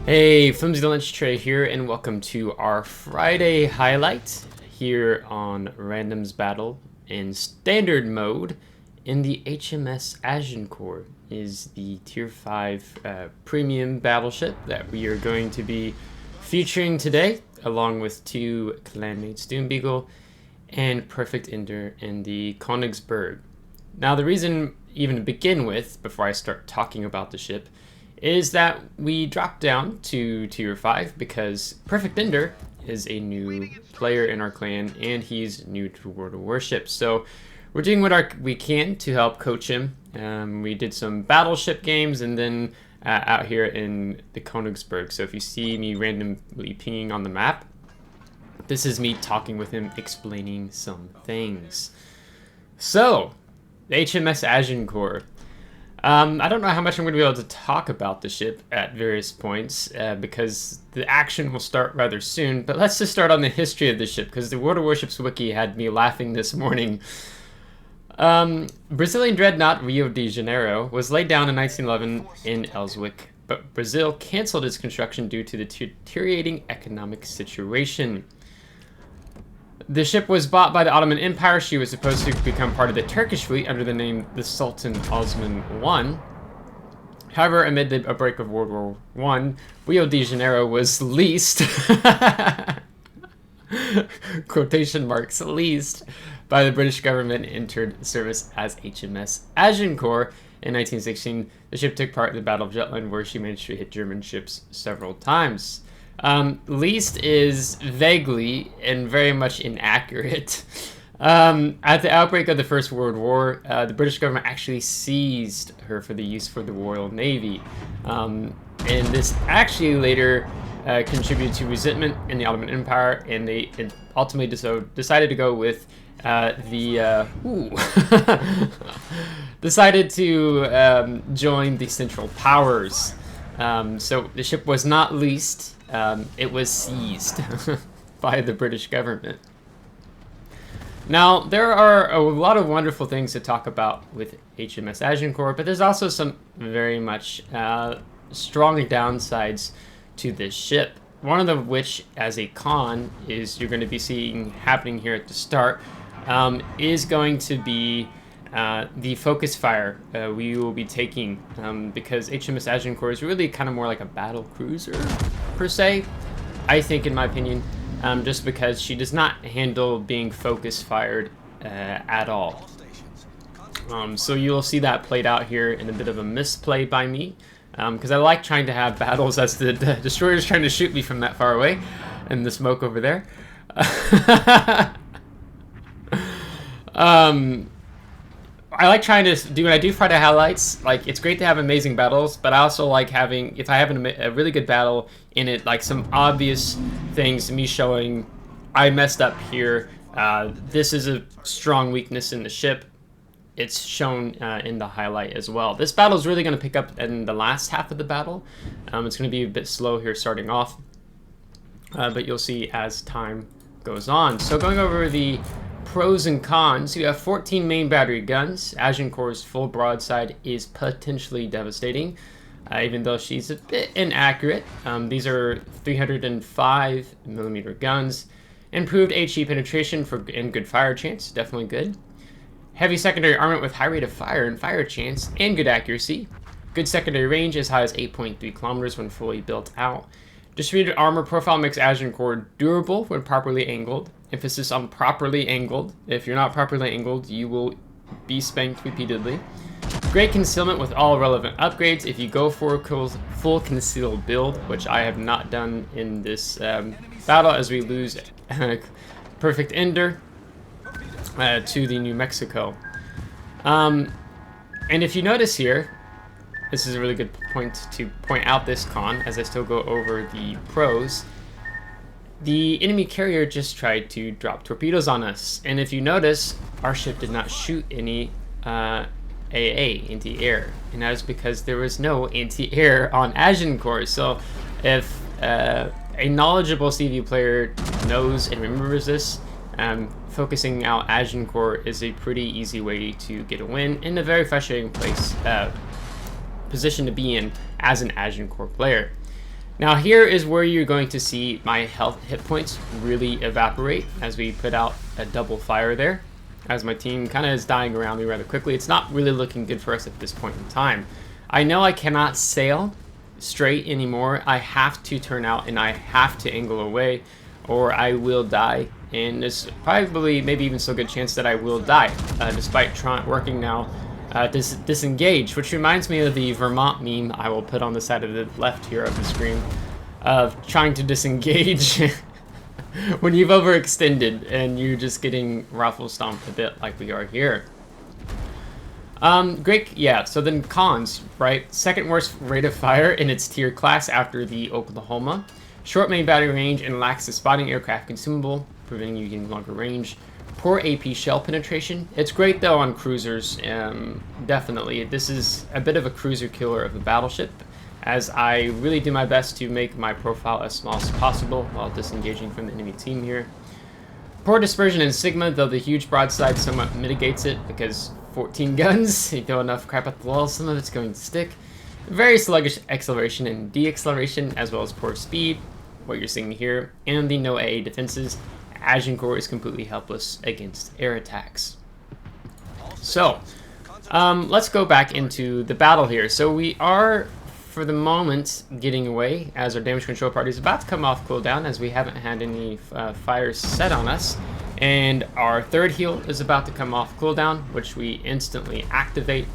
Hey, FlimsyLunchTray here, and welcome to our Friday highlight here on Randoms Battle in Standard Mode in the HMS Agincourt. Is the Tier V Premium Battleship that we are going to be featuring today, along with two Clanmates Doombeagle and Perfect Ender in the Königsberg. Now, the reason even to begin with, before I start talking about the ship, is that we dropped down to Tier 5 because Perfect Ender is a new player in our clan and he's new to World of Warships. So we're doing what we can to help coach him. We did some battleship games and then out here in the Königsberg. So if you see me randomly pinging on the map, this is me talking with him, explaining some things. So, the HMS Agincourt. I don't know how much I'm going to be able to talk about the ship at various points because the action will start rather soon, but let's just start on the history of the ship because the World of Warships wiki had me laughing this morning. Brazilian dreadnought Rio de Janeiro was laid down in 1911 in Elswick, but Brazil canceled its construction due to the deteriorating economic situation. The ship was bought by the Ottoman Empire. She was supposed to become part of the Turkish fleet under the name the Sultan Osman I. However, amid the outbreak of World War I, Rio de Janeiro was leased, quotation marks, leased by the British government and entered service as HMS Agincourt. In 1916, the ship took part in the Battle of Jutland, where she managed to hit German ships several times. Least is vaguely and very much inaccurate. At the outbreak of the First World War, the British government actually seized her for the use for the Royal Navy. And this actually later contributed to resentment in the Ottoman Empire, and they ultimately decided to go with decided to join the Central Powers. So the ship was not leased. It was seized by the British government. Now, there are a lot of wonderful things to talk about with HMS Agincourt, but there's also some very much strong downsides to this ship. One of which, as a con, is you're going to be seeing happening here at the start, is going to be the focus fire we will be taking, because HMS Agincourt is really kind of more like a battle cruiser, per se, I think, in my opinion, just because she does not handle being focus fired at all. So you'll see that played out here in a bit of a misplay by me, because I like trying to have battles as the destroyer's trying to shoot me from that far away, and the smoke over there. I like trying to do when I do Friday highlights. Like, it's great to have amazing battles, but I also like having, if I have a really good battle in it, like some obvious things, me showing I messed up here. This is a strong weakness in the ship. It's shown in the highlight as well. This battle is really going to pick up in the last half of the battle. It's going to be a bit slow here starting off, but you'll see as time goes on. So going over the pros and cons, you have 14 main battery guns. Agincourt's full broadside is potentially devastating, even though she's a bit inaccurate. These are 305mm guns. Improved HE penetration and good fire chance, definitely good. Heavy secondary armament with high rate of fire and fire chance and good accuracy. Good secondary range as high as 8.3 kilometers when fully built out. Distributed armor profile makes Agincourt durable when properly angled. Emphasis on properly angled. If you're not properly angled, you will be spanked repeatedly. Great concealment with all relevant upgrades. If you go for a full concealed build, which I have not done in this battle, as we lose Perfect Ender to the New Mexico. And if you notice here, this is a really good point to point out this con, as I still go over the pros. The enemy carrier just tried to drop torpedoes on us, and if you notice, our ship did not shoot any AA, anti-air, and that is because there was no anti-air on Agincourt. So if a knowledgeable CV player knows and remembers this, focusing out Agincourt is a pretty easy way to get a win in a very frustrating position to be in as an Agincourt player. Now here is where you're going to see my health hit points really evaporate as we put out a double fire there, as my team kind of is dying around me rather quickly. It's not really looking good for us at this point in time. I know I cannot sail straight anymore. I have to turn out and I have to angle away or I will die. And there's probably maybe even still a good chance that I will die, despite working now disengage, which reminds me of the Vermont meme I will put on the side of the left here of the screen of trying to disengage when you've overextended and you're just getting raffle stomped a bit like we are here. Great, yeah, so then cons, right? Second worst rate of fire in its tier class after the Oklahoma. Short main battery range and lacks the spotting aircraft consumable, preventing you getting longer range. Poor AP shell penetration. It's great though on cruisers, definitely. This is a bit of a cruiser killer of the battleship, as I really do my best to make my profile as small as possible while disengaging from the enemy team here. Poor dispersion in Sigma, though the huge broadside somewhat mitigates it, because 14 guns, you throw enough crap at the wall, some of it's going to stick. Very sluggish acceleration and deacceleration, as well as poor speed, what you're seeing here, and the no AA defenses. Agincourt is completely helpless against air attacks. So, let's go back into the battle here. So we are, for the moment, getting away as our damage control party is about to come off cooldown, as we haven't had any fires set on us. And our third heal is about to come off cooldown, which we instantly activate.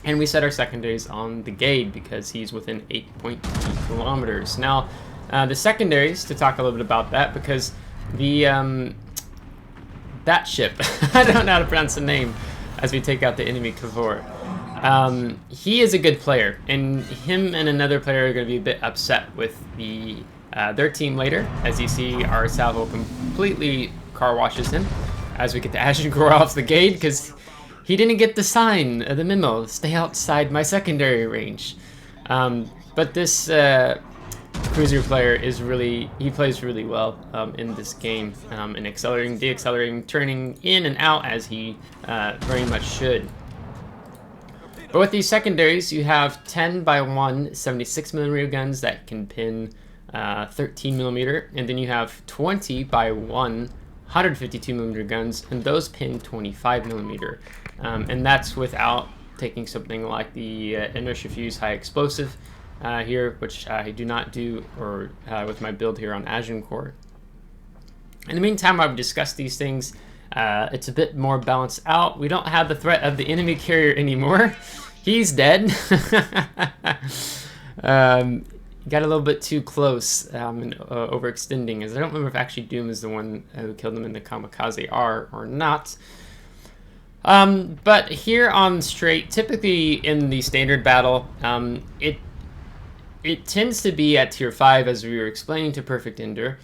And we set our secondaries on the Gade because he's within 8.2 kilometers. Now, the secondaries, to talk a little bit about that, because the that ship, I don't know how to pronounce the name, as we take out the enemy Kavor. He is a good player, and him and another player are going to be a bit upset with their team later, as you see our salvo completely car washes him as we get the Agincourt off the Gade, because he didn't get the sign, the memo, stay outside my secondary range. But this cruiser player is really, he plays really well in this game, in accelerating, deaccelerating, turning in and out as he very much should. But with these secondaries, you have 10 by 1 76mm guns that can pin 13mm, and then you have 20 by 1 152mm guns, and those pin 25mm. And that's without taking something like the inertia fuse high explosive here, which I do not do, or with my build here on Agincourt. In the meantime, I've discussed these things. It's a bit more balanced out. We don't have the threat of the enemy carrier anymore. He's dead. Got a little bit too close and overextending, as I don't remember if actually Doom is the one who killed him in the Kamikaze R or not. But here on Strait, typically in the standard battle, it tends to be at tier 5, as we were explaining to Perfect Ender,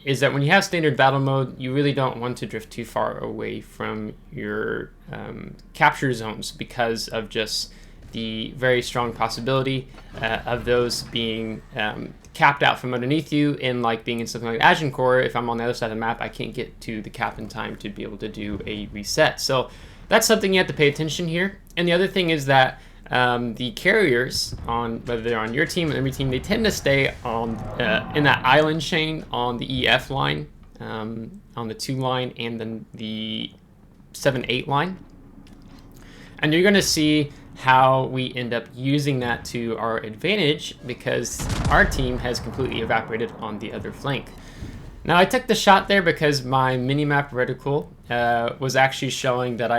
is that when you have standard battle mode, you really don't want to drift too far away from your capture zones, because of just the very strong possibility of those being capped out from underneath you, and like being in something like Agincourt, if I'm on the other side of the map, I can't get to the cap in time to be able to do a reset. So that's something you have to pay attention here. And the other thing is that the carriers, on whether they're on your team or every team, they tend to stay on in that island chain on the EF line, on the 2 line, and then the 7-8 line. And you're going to see how we end up using that to our advantage, because our team has completely evaporated on the other flank. Now, I took the shot there because my minimap reticle was actually showing that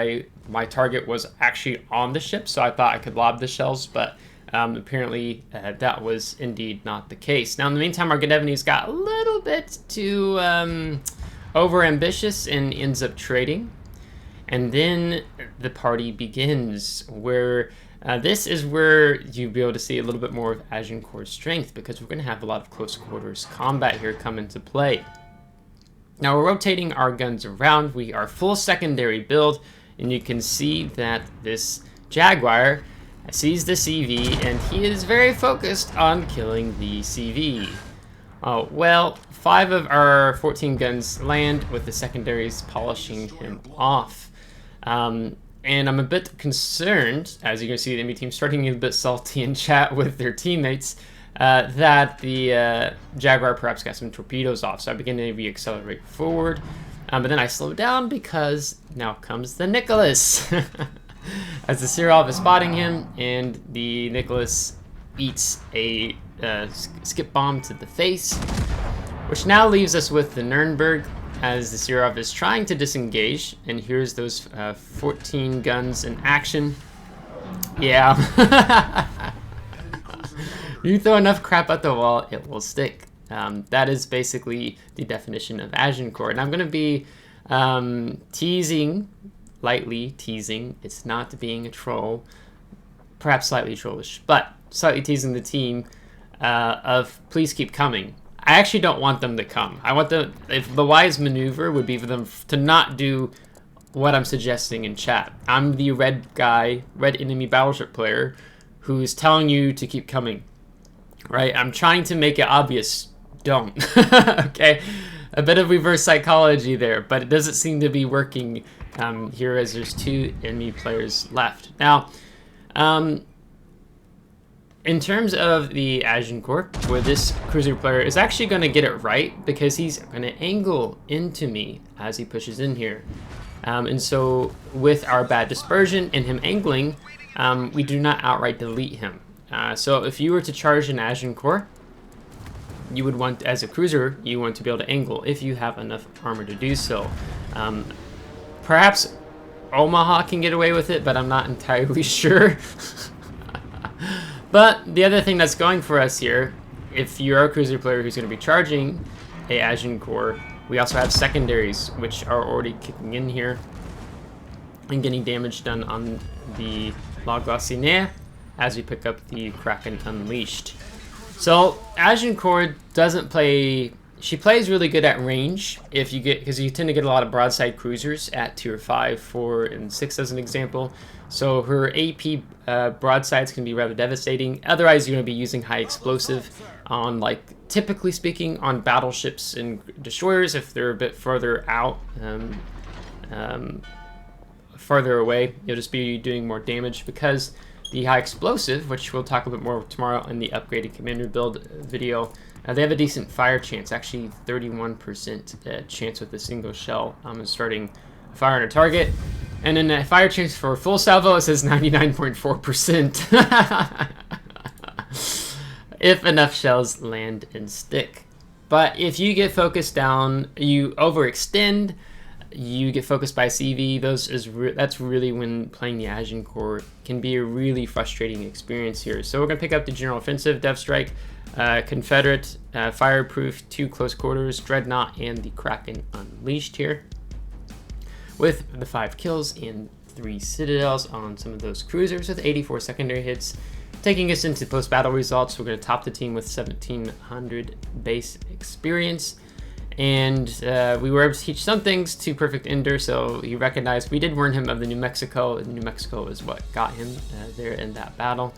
my target was actually on the ship, so I thought I could lob the shells, but apparently that was indeed not the case. Now, in the meantime, our Gnevny's got a little bit too over-ambitious and ends up trading. And then the party begins, where this is where you'll be able to see a little bit more of Agincourt's strength, because we're going to have a lot of close quarters combat here come into play. Now, we're rotating our guns around. We are full secondary build, and you can see that this Jaguar sees the CV, and he is very focused on killing the CV. Oh, well, 5 of our 14 guns land, with the secondaries polishing him off. And I'm a bit concerned, as you can see the enemy team starting to get a bit salty in chat with their teammates, that the Jaguar perhaps got some torpedoes off, so I begin to re-accelerate forward. But then I slow down because now comes the Nicholas. As the Sirov is spotting him, and the Nicholas eats a skip bomb to the face, which now leaves us with the Nuremberg as the Sirov is trying to disengage. And here's those 14 guns in action. Yeah. You throw enough crap at the wall, it will stick. That is basically the definition of Agincourt. And I'm going to be lightly teasing. It's not being a troll, perhaps slightly trollish, but slightly teasing the team of please keep coming. I actually don't want them to come. I want them, if the wise maneuver would be for them to not do what I'm suggesting in chat. I'm the red enemy battleship player who's telling you to keep coming, right? I'm trying to make it obvious. Don't. Okay, a bit of reverse psychology there, but it doesn't seem to be working here as there's 2 enemy players left. Now, in terms of the Agincourt, where this cruiser player is actually going to get it right because he's going to angle into me as he pushes in here. And so with our bad dispersion and him angling, we do not outright delete him. So if you were to charge an Agincourt, you would want, as a cruiser, you want to be able to angle if you have enough armor to do so. Perhaps Omaha can get away with it, but I'm not entirely sure. But the other thing that's going for us here, if you're a cruiser player who's going to be charging a Agincourt, we also have secondaries, which are already kicking in here and getting damage done on the La Glacière as we pick up the Kraken Unleashed. So Agincourt doesn't play. She plays really good at range if you get, because you tend to get a lot of broadside cruisers at tier 5, 4, and 6 as an example. So her AP broadsides can be rather devastating. Otherwise, you're going to be using high explosive on, like, typically speaking, on battleships and destroyers if they're a bit further out, further away. You'll just be doing more damage because the high explosive, which we'll talk a bit more tomorrow in the upgraded commander build video, they have a decent fire chance, actually 31% chance with a single shell starting a fire on a target. And then a fire chance for full salvo, it says 99.4%. If enough shells land and stick. But if you get focused down, you overextend, you get focused by CV, that's really when playing the Agincourt can be a really frustrating experience here. So we're going to pick up the General Offensive, Dev Strike, Confederate, Fireproof, 2 Close Quarters, Dreadnought, and the Kraken Unleashed here, with the 5 kills and 3 Citadels on some of those cruisers with 84 secondary hits. Taking us into post-battle results, we're going to top the team with 1,700 base experience. And we were able to teach some things to Perfect Ender, so you recognize we did warn him of the New Mexico, and New Mexico is what got him there in that battle.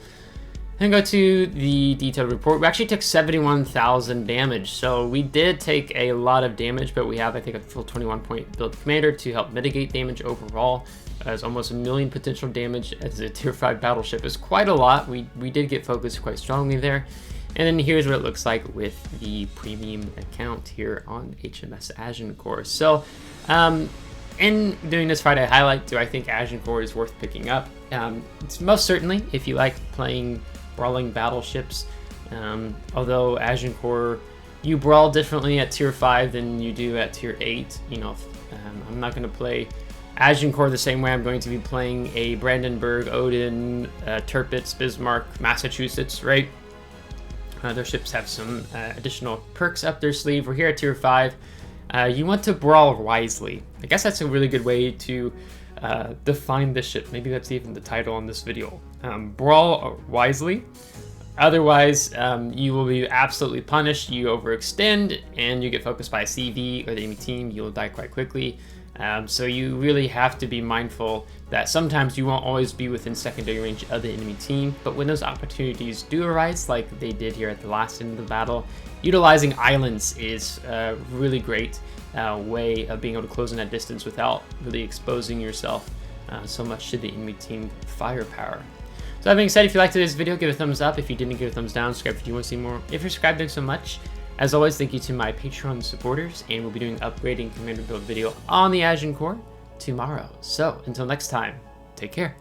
Then go to the detailed report. We actually took 71,000 damage, so we did take a lot of damage, but we have, I think, a full 21-point build commander to help mitigate damage overall. As almost 1 million potential damage as a tier 5 battleship is quite a lot. We did get focused quite strongly there. And then here's what it looks like with the premium account here on HMS Agincourt. So in doing this Friday highlight, do I think Agincourt is worth picking up? It's most certainly if you like playing brawling battleships. Although Agincourt, you brawl differently at tier 5 than you do at tier 8. You know, I'm not going to play Agincourt the same way I'm going to be playing a Brandenburg, Odin, Tirpitz, Bismarck, Massachusetts, right? Their ships have some additional perks up their sleeve. We're here at tier 5. You want to brawl wisely. I guess that's a really good way to define this ship. Maybe that's even the title on this video. Brawl wisely. Otherwise, you will be absolutely punished. You overextend and you get focused by a CV or the enemy team. You'll die quite quickly. So you really have to be mindful that sometimes you won't always be within secondary range of the enemy team, but when those opportunities do arise, like they did here at the last end of the battle, utilizing islands is a really great way of being able to close in that distance without really exposing yourself so much to the enemy team firepower. So that being said, if you liked today's video, give it a thumbs up. If you didn't, give it a thumbs down. Subscribe if you want to see more. If you're subscribed, thanks so much. As always, thank you to my Patreon supporters, and we'll be doing an upgrading commander build video on the Agincourt tomorrow. So until next time, take care.